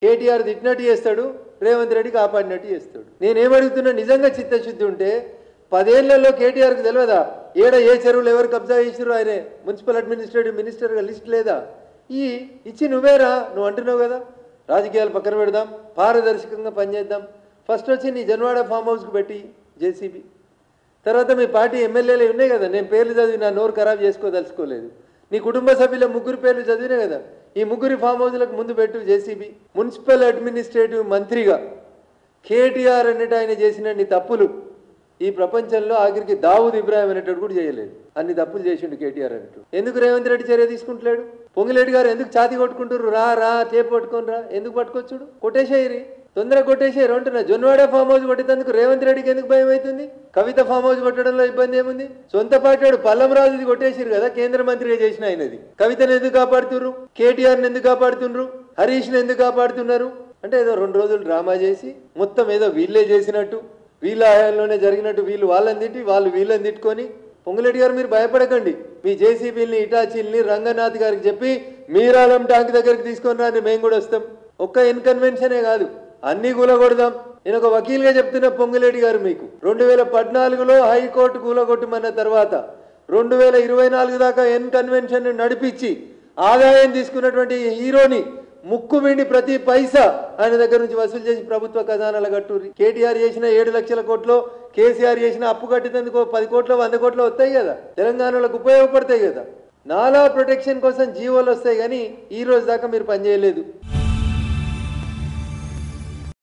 కేటీఆర్ తిట్టినట్టు చేస్తాడు, రేవంత్ రెడ్డి కాపాడినట్టు చేస్తాడు. నేనేమడుగుతున్నా, నిజంగా చిత్తశుద్ధి ఉంటే 10 ఏళ్లలో కేటీఆర్కి తెలియదా ఏడ ఏ చెరువులు ఎవరు కబ్జా చేసిరు? ఆయన మున్సిపల్ అడ్మినిస్ట్రేటివ్ మినిస్టర్గా లిస్ట్ లేదా? ఇచ్చి నువ్వేరా, నువ్వు అంటున్నావు కదా రాజకీయాలు పక్కన పెడదాం, పారదర్శకంగా పనిచేద్దాం. ఫస్ట్ వచ్చి నీ జన్వాడ ఫామ్ హౌస్కి పెట్టి జేసీబీ, తర్వాత మీ పార్టీ ఎమ్మెల్యేలు ఉన్నాయి కదా, నేను పేర్లు చదివి నా నోరు ఖరాబ్ చేసుకోదలుచుకోలేదు. నీ కుటుంబ సభ్యుల 3 పేర్లు చదివినా కదా, ఈ 3 ఫామ్ హౌస్లకు ముందు పెట్టు జేసీబీ. మున్సిపల్ అడ్మినిస్ట్రేటివ్ మంత్రిగా కేటీఆర్ అన్నట్టు ఆయన చేసిన తప్పులు ఈ ప్రపంచంలో ఆఖరికి దావూద్ ఇబ్రాహిం అనేటట్టు కూడా చేయలేదు. అన్ని తప్పులు చేసిండు కేటీఆర్ అన్నట్టు. ఎందుకు రేవంత్ రెడ్డి చర్య తీసుకుంటలేడు? పొంగులేటి గారు ఎందుకు ఛాతి కొట్టుకుంటారు? రా చేపు పట్టుకొని రా, ఎందుకు పట్టుకొచ్చుడు? కొట్టేసేయరి, తొందరగా కొట్టేసేయరు అంటున్నా. జొన్నవాడ ఫామ్ హౌస్ కొట్టేందుకు రేవంత్ రెడ్డికి ఎందుకు భయం అవుతుంది? కవిత ఫామ్ హౌస్ కొట్టడంలో ఇబ్బంది ఏముంది? సొంత పార్టీ పల్లం రాజుది కొట్టేసారు కదా, కేంద్ర మంత్రిగా చేసిన ఆయనది. కవితను ఎందుకు కాపాడుతున్నారు? కేటీఆర్ని ఎందుకు కాపాడుతున్నారు? హరీష్ని ఎందుకు కాపాడుతున్నారు? అంటే ఏదో 2 రోజులు డ్రామా చేసి మొత్తం ఏదో వీళ్ళే చేసినట్టు, వీళ్ళ హయాంలోనే జరిగినట్టు వీళ్ళు వాళ్ళని తిట్టి వాళ్ళు వీళ్ళని తిట్టుకొని. పొంగులేటి గారు మీరు భయపడకండి, మీ జేసీబీని ఇటాచీల్ని రంగనాథ్ గారికి చెప్పి మీరాలం ట్యాంక్ దగ్గరికి తీసుకొని రండి, మేము కూడా వస్తాం. ఒక్క ఇన్కన్వెన్షనే కాదు, అన్ని కూలగొడదాం. నేను ఒక వకీల్గా చెప్తున్న పొంగులేటి గారు, మీకు 2014లో హైకోర్టు కూలగొట్టమన్న తర్వాత 2024 దాకా ఇన్కన్వెన్షన్ నడిపించి ఆదాయం తీసుకున్నటువంటి హీరోని ముక్కు విండి ప్రతి పైసా ఆయన దగ్గర నుంచి వసూలు చేసి ప్రభుత్వ ఖజానాల కట్టూరి. కేటీఆర్ చేసిన 7 లక్షల కోట్లు, కేసీఆర్ చేసిన అప్పు కట్టినందుకు 10 కోట్లు 100 కోట్లు వస్తాయి కదా, తెలంగాణలోకి ఉపయోగపడతాయి కదా. నాలా ప్రొటెక్షన్ కోసం జీవోలు వస్తాయి, కానీ ఈ రోజు దాకా మీరు పనిచేయలేదు.